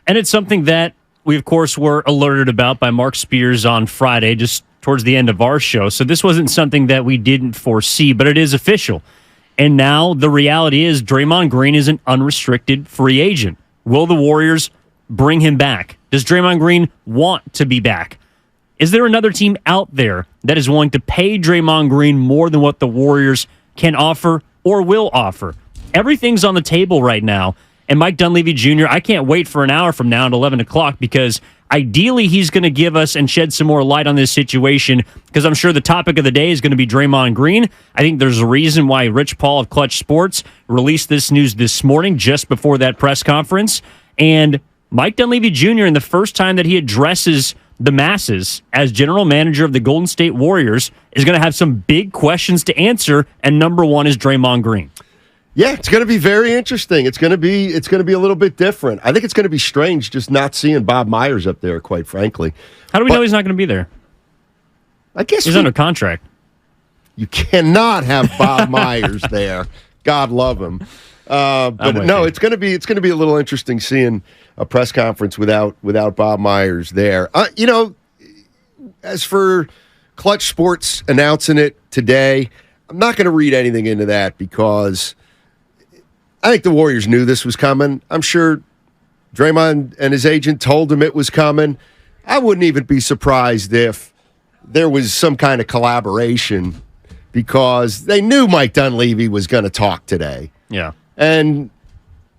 And it's something that we, of course, were alerted about by Mark Spears on Friday, just towards the end of our show. So this wasn't something that we didn't foresee, but it is official. And now the reality is Draymond Green is an unrestricted free agent. Will the Warriors bring him back? Does Draymond Green want to be back? Is there another team out there that is willing to pay Draymond Green more than what the Warriors can offer or will offer? Everything's on the table right now. And Mike Dunleavy Jr., I can't wait for an hour from now at 11 o'clock because ideally he's going to give us and shed some more light on this situation because I'm sure the topic of the day is going to be Draymond Green. I think there's a reason why Rich Paul of Clutch Sports released this news this morning just before that press conference. And Mike Dunleavy Jr., in the first time that he addresses the masses as general manager of the Golden State Warriors, is going to have some big questions to answer, and number one is Draymond Green. Yeah, it's going to be very interesting. It's going to be a little bit different. I think it's going to be strange just not seeing Bob Myers up there, quite frankly. How do we know he's not going to be there? I guess he's under contract. You cannot have Bob Myers there. God love him. But no, it's going to be a little interesting seeing a press conference without Bob Myers there. As for Clutch Sports announcing it today, I'm not going to read anything into that because I think the Warriors knew this was coming. I'm sure Draymond and his agent told him it was coming. I wouldn't even be surprised if there was some kind of collaboration because they knew Mike Dunleavy was going to talk today. Yeah. And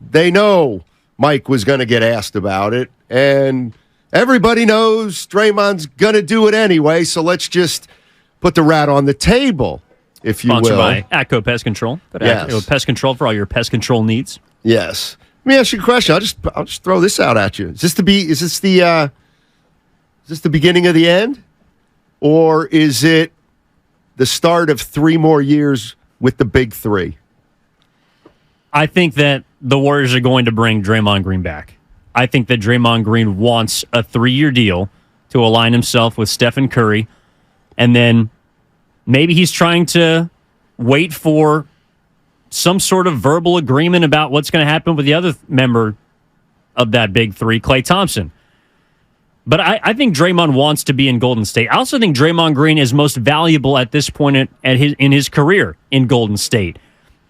they know Mike was going to get asked about it. And everybody knows Draymond's going to do it anyway, so let's just put the rat on the table, if you Sponsored will. by ATCO Pest Control. Yes. ATCO Pest Control for all your pest control needs. Yes. Let me ask you a question. I'll just throw this out at you. Is this the beginning of the end? Or is it the start of 3 more years with the big three? I think that the Warriors are going to bring Draymond Green back. I think that Draymond Green wants a 3-year deal to align himself with Stephen Curry. And then maybe he's trying to wait for some sort of verbal agreement about what's going to happen with the other member of that big three, Klay Thompson. But I think Draymond wants to be in Golden State. I also think Draymond Green is most valuable at this point in his career in Golden State.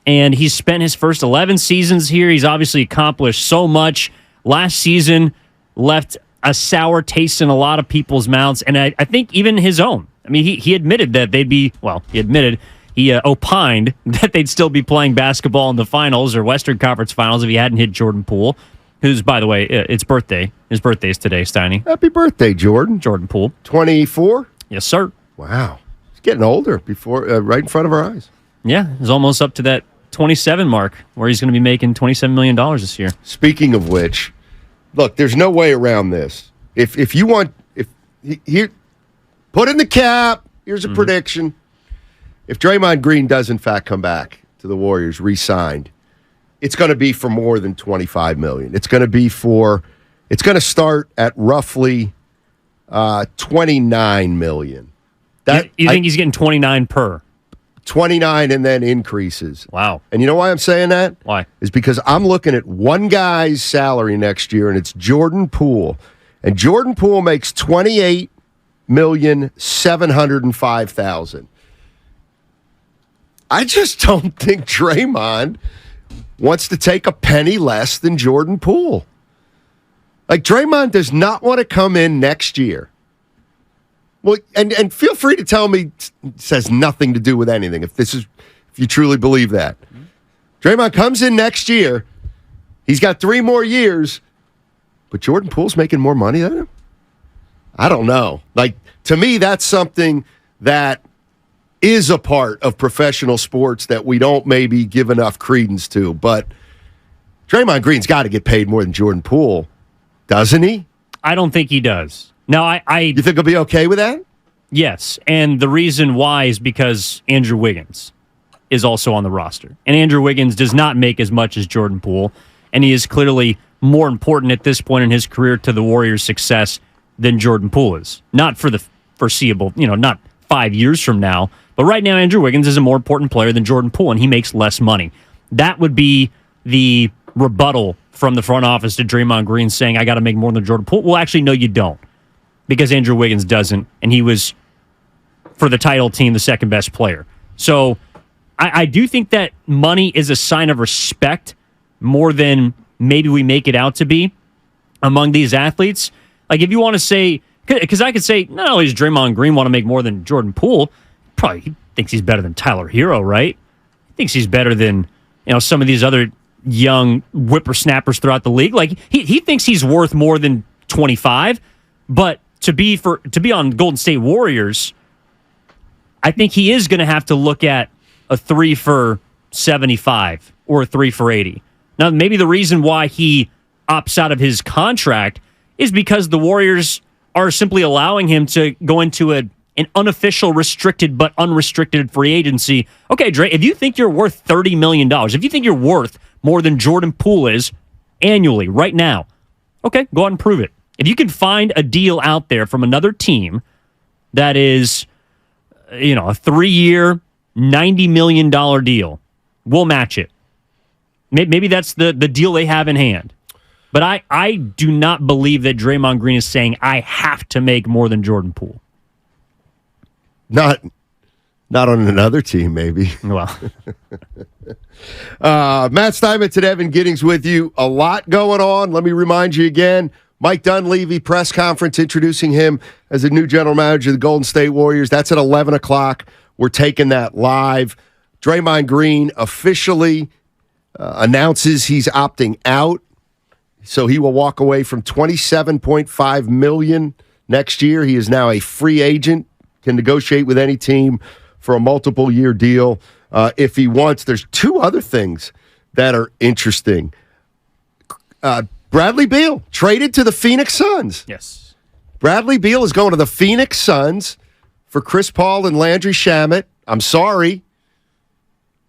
And he's spent his first 11 seasons here. He's obviously accomplished so much. Last season left a sour taste in a lot of people's mouths, and I think even his own. I mean, he admitted that he opined that they'd still be playing basketball in the finals or Western Conference Finals if he hadn't hit Jordan Poole, who's, by the way, it's birthday. His birthday's today, Steiny. Happy birthday, Jordan. Jordan Poole. 24? Yes, sir. Wow. He's getting older right in front of our eyes. Yeah, he's almost up to that 27 mark where he's going to be making $27 million this year. Speaking of which, look, there's no way around this. If you want, here, put in the cap. Here's a prediction. If Draymond Green does in fact come back to the Warriors, re-signed, it's going to be for more than $25 million. It's going to start at roughly $29 million. You think he's getting 29 per? 29 and then increases. Wow. And you know why I'm saying that? Why? Is because I'm looking at one guy's salary next year, and it's Jordan Poole. And Jordan Poole makes $28,705,000. I just don't think Draymond wants to take a penny less than Jordan Poole. Like, Draymond does not want to come in next year. Well, and feel free to tell me it has nothing to do with anything if you truly believe that. Draymond comes in next year. He's got 3 more years, but Jordan Poole's making more money than him? I don't know. Like, to me, that's something that is a part of professional sports that we don't maybe give enough credence to. But Draymond Green's got to get paid more than Jordan Poole, doesn't he? I don't think he does. No, You think he'll be okay with that? Yes, and the reason why is because Andrew Wiggins is also on the roster. And Andrew Wiggins does not make as much as Jordan Poole, and he is clearly more important at this point in his career to the Warriors' success than Jordan Poole is. Not for the foreseeable, not 5 years from now, but right now Andrew Wiggins is a more important player than Jordan Poole, and he makes less money. That would be the rebuttal from the front office to Draymond Green saying, I got to make more than Jordan Poole. Well, actually, no, you don't. Because Andrew Wiggins doesn't, and he was, for the title team, the second best player. So I do think that money is a sign of respect more than maybe we make it out to be among these athletes. Like, if you want to say, because I could say, not only does Draymond Green want to make more than Jordan Poole, probably he thinks he's better than Tyler Hero, right? He thinks he's better than, some of these other young whippersnappers throughout the league. Like, he thinks he's worth more than 25, but to be on Golden State Warriors, I think he is going to have to look at a 3 for 75 or a 3 for 80. Now, maybe the reason why he opts out of his contract is because the Warriors are simply allowing him to go into an unofficial, restricted but unrestricted free agency. Okay, Dre, if you think you're worth $30 million, if you think you're worth more than Jordan Poole is annually right now, okay, go out and prove it. If you can find a deal out there from another team that is, a 3-year, $90 million deal, we'll match it. Maybe that's the deal they have in hand. But I do not believe that Draymond Green is saying, I have to make more than Jordan Poole. Not on another team, maybe. Well. Matt Steinmetz and Evan Giddings with you. A lot going on. Let me remind you again. Mike Dunleavy press conference introducing him as a new general manager of the Golden State Warriors. That's at 11 o'clock. We're taking that live. Draymond Green officially announces he's opting out. So he will walk away from $27.5 million next year. He is now a free agent, can negotiate with any team for a multiple-year deal if he wants. There's two other things that are interesting. Bradley Beal traded to the Phoenix Suns. Yes. Bradley Beal is going to the Phoenix Suns for Chris Paul and Landry Shamet. I'm sorry,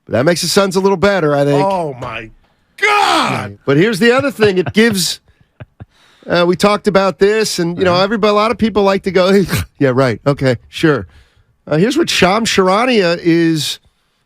but that makes the Suns a little better, I think. Oh, my God. But here's the other thing. It gives we talked about this, and, a lot of people like to go, yeah, right, okay, sure. Here's what Shams Charania is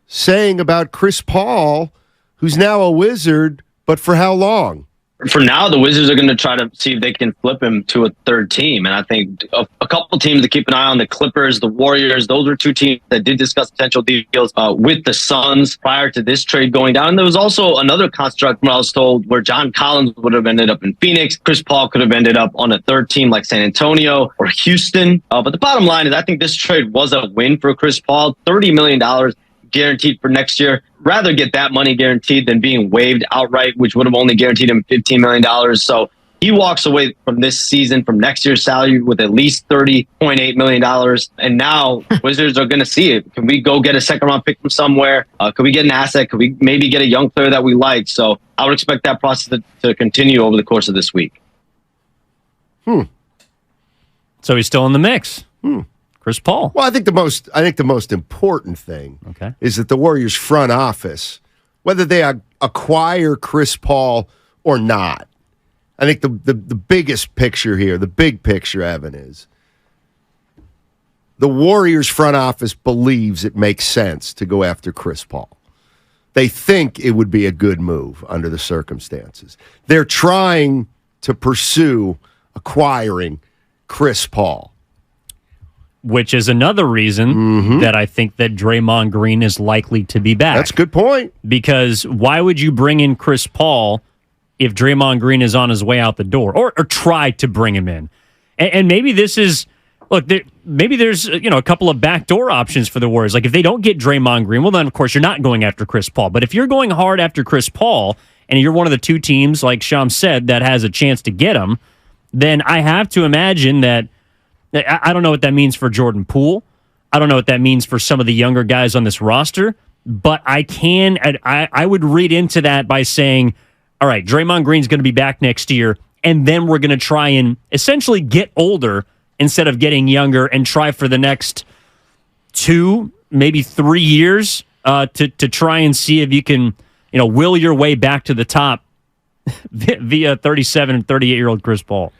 saying about Chris Paul, who's now a Wizard, but for how long? For now, the Wizards are going to try to see if they can flip him to a third team. And I think a couple teams to keep an eye on, the Clippers, the Warriors, those were two teams that did discuss potential deals with the Suns prior to this trade going down. And there was also another construct, when I was told, where John Collins would have ended up in Phoenix. Chris Paul could have ended up on a third team like San Antonio or Houston. But the bottom line is I think this trade was a win for Chris Paul. $30 million guaranteed for next year. Rather get that money guaranteed than being waived outright, which would have only guaranteed him $15 million. So he walks away from this season, from next year's salary, with at least $30.8 million. And now Wizards are going to see it. Can we go get a second-round pick from somewhere? Could we get an asset? Could we maybe get a young player that we like? So I would expect that process to continue over the course of this week. So he's still in the mix. Chris Paul. Well, I think the most important thing is that the Warriors front office, whether they acquire Chris Paul or not, I think the biggest picture here, the big picture, Evan, is the Warriors front office believes it makes sense to go after Chris Paul. They think it would be a good move under the circumstances. They're trying to pursue acquiring Chris Paul. Which is another reason that I think that Draymond Green is likely to be back. That's a good point. Because why would you bring in Chris Paul if Draymond Green is on his way out the door, or try to bring him in? And maybe this is, look, maybe there's a couple of backdoor options for the Warriors. Like if they don't get Draymond Green, well then of course you're not going after Chris Paul. But if you're going hard after Chris Paul and you're one of the two teams, like Sham said, that has a chance to get him, then I have to imagine that. I don't know what that means for Jordan Poole. I don't know what that means for some of the younger guys on this roster, but I would read into that by saying, all right, Draymond Green's going to be back next year, and then we're going to try and essentially get older instead of getting younger and try for the next 2, maybe 3 years to try and see if you can, will your way back to the top via 37 and 38-year-old Chris Paul.